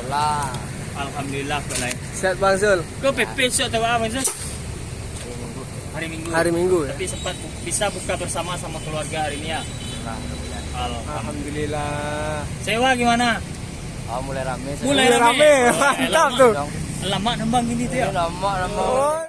Lah. Alhamdulillah boleh. Sehat Bang Zul. Kau besok atau apa Zul? Hari Minggu. Hari Minggu ya. Tapi sempat bisa buka bersama sama keluarga hari ini ya. Alhamdulillah. Sewa gimana? Oh, mulai rame. Mulai rame. Mantap tuh. Lama nembang gini tuh ya. Lama. Oh.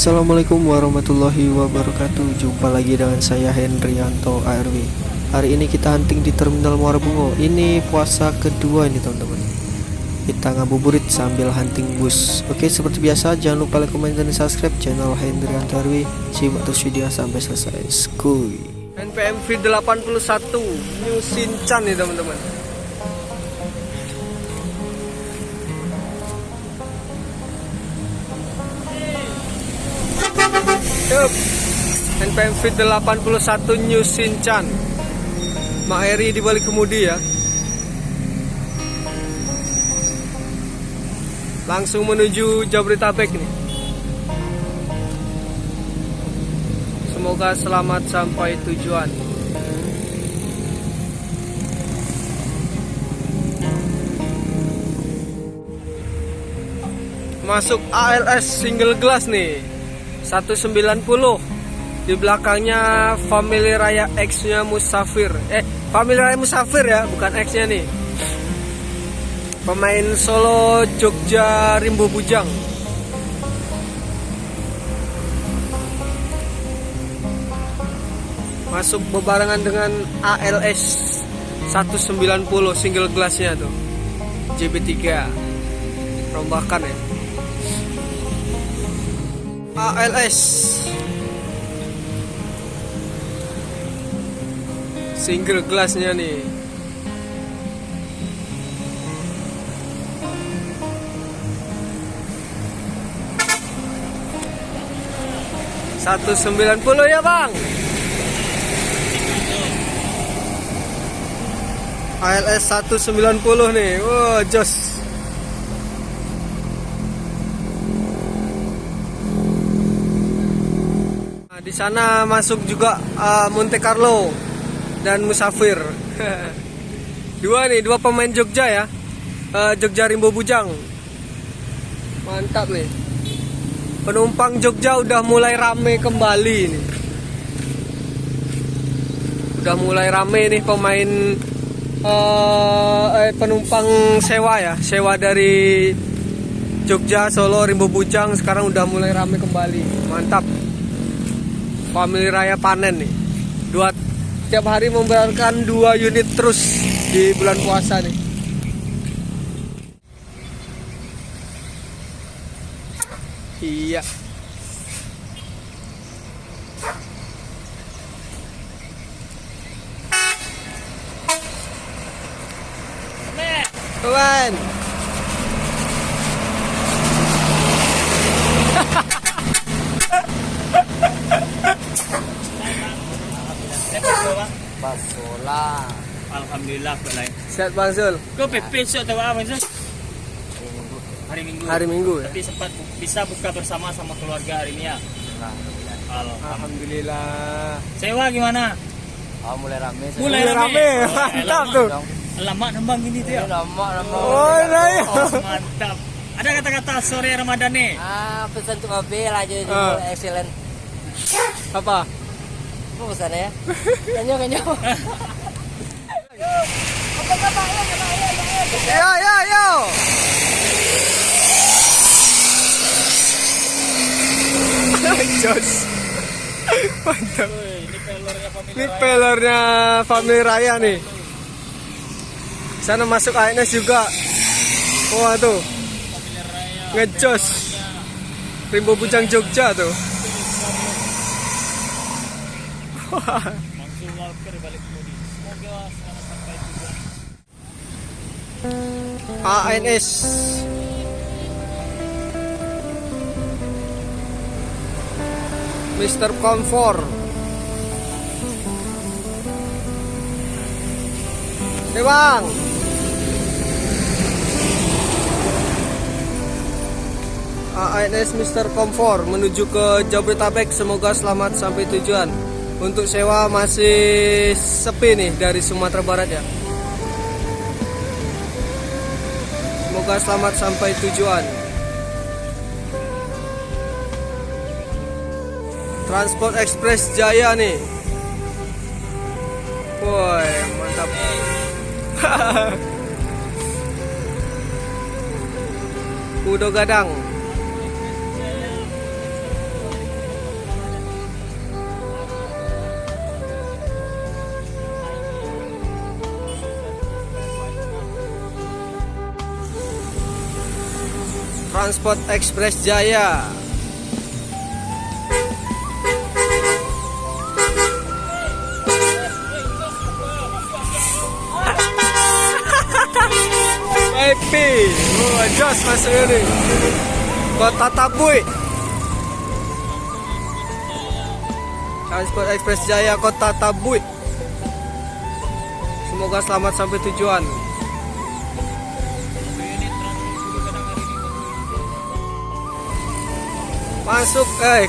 Assalamualaikum warahmatullahi wabarakatuh. Jumpa lagi dengan saya Hendrianto ARW. Hari ini kita hunting di Terminal Muara Bungo. Ini puasa kedua ini teman-teman. Kita ngabuburit sambil hunting bus. Oke, seperti biasa jangan lupa like, comment, dan subscribe channel Hendrianto ARW. Simak terus video sampai selesai. Skuy. NPM V81 New Shinchan nih teman-teman. NPM V81 New Shinchan. Mak Eri di balik kemudi ya. Langsung menuju Jabodetabek nih. Semoga selamat sampai tujuan. Masuk ALS single glass nih. 190. Di belakangnya Family Raya X-nya Musafir. Family Raya Musafir ya, bukan X-nya nih. Pemain Solo Jogja Rimbo Bujang. Masuk bebarengan dengan ALS 190 single glassnya tuh. JB3. Rombakan ya. ALS single glassnya nih. $190 ya bang. ALS 190 nih. Wow, jos. Di sana masuk juga Monte Carlo dan Musafir. Dua pemain Jogja ya. Jogja Rimbo Bujang. Mantap nih. Penumpang Jogja udah mulai rame kembali nih. Udah mulai rame nih pemain penumpang sewa ya. Sewa dari Jogja, Solo, Rimbo Bujang sekarang udah mulai rame kembali. Mantap. Family Raya panen nih. Tiap hari memberangkatkan 2 unit terus di bulan puasa nih. Iya. Kawan. Basola. Alhamdulillah boleh. Sehat Bang Zul. Kau besok atau apa Zul? Hari Minggu. Hari Minggu ya. Tapi sempat bisa buka bersama sama keluarga hari ini ya. Alhamdulillah. Sewa gimana? Oh, mulai rame. Mulai rame. Mantap tuh. Lama nembang gini tuh ya. Lama. Oh, iya. Mantap. Ada kata-kata sore Ramadan nih. Pesan untuk mobil aja di excellent. Apa? Apa pesannya ya? Kanyo. Yo. Jos. Mantap. Ini pelornya Ini pelornya Family Raya nih. Sana masuk ANS juga. Wah tuh, ngejos. Rimbo Bujang Jogja tuh. Langsung walker balik kemudi. Semoga selamat sampai tujuan. ANS. Mr. Comfort. Bang. ANS Mr. Comfort menuju ke Jabodetabek. Semoga selamat sampai tujuan. Untuk sewa masih sepi nih dari Sumatera Barat ya. Semoga selamat sampai tujuan. Transport Express Jaya nih. Woi, mantap. Udo Gadang. Transport Express Jaya. Happy, jos masuk ini. Kota Tabui. Transport Express Jaya Kota Tabui. Semoga selamat sampai tujuan.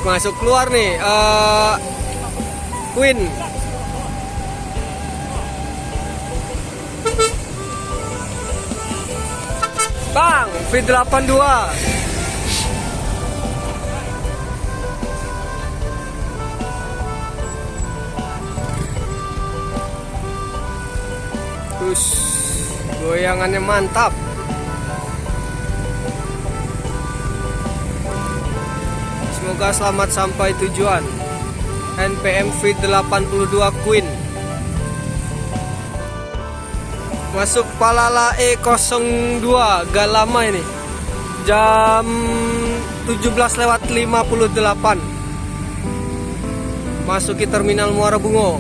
Masuk keluar nih. Queen. Bang, V82. Terus goyangannya mantap. Semoga selamat sampai tujuan. NPM V82 Queen. Masuk Palala E02 Galama ini. Jam 17:58. Masuki Terminal Muara Bungo.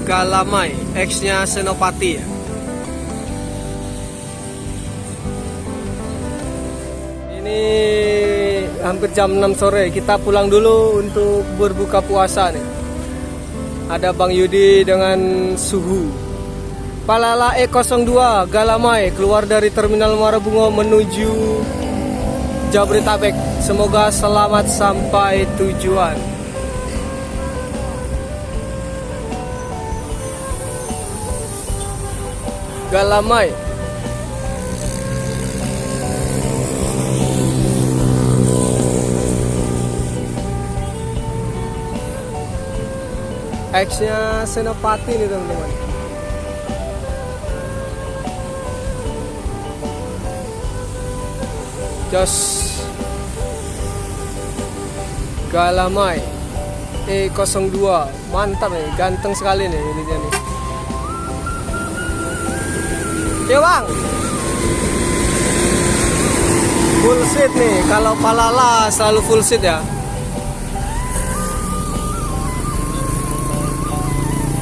Galamai, X-nya Senopati ya. Ini hampir jam 6 sore. Kita pulang dulu untuk berbuka puasa nih. Ada Bang Yudi dengan Suhu. Palala E02 Galamai keluar dari Terminal Muara Bungo menuju Jabodetabek. Semoga selamat sampai tujuan. Galamai. X-nya Senopati nih teman-teman. Jos Galamai E02 mantap nih, ganteng sekali nih ini dia nih. Oke bang, full seat nih. Kalau Palala selalu full seat ya.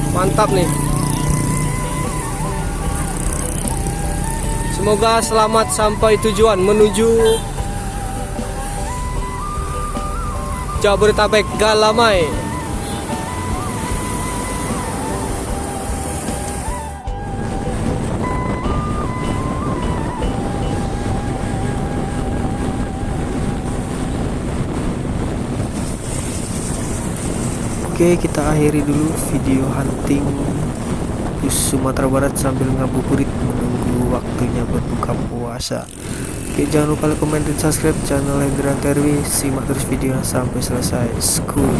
Mantap nih. Semoga selamat sampai tujuan menuju Jabodetabek Galamai. Oke, kita akhiri dulu video hunting bus Sumatera Barat sambil ngabuburit menunggu waktunya berbuka puasa. Oke, jangan lupa like, comment, dan subscribe channel Hendrianto RW. Simak terus videonya sampai selesai. School.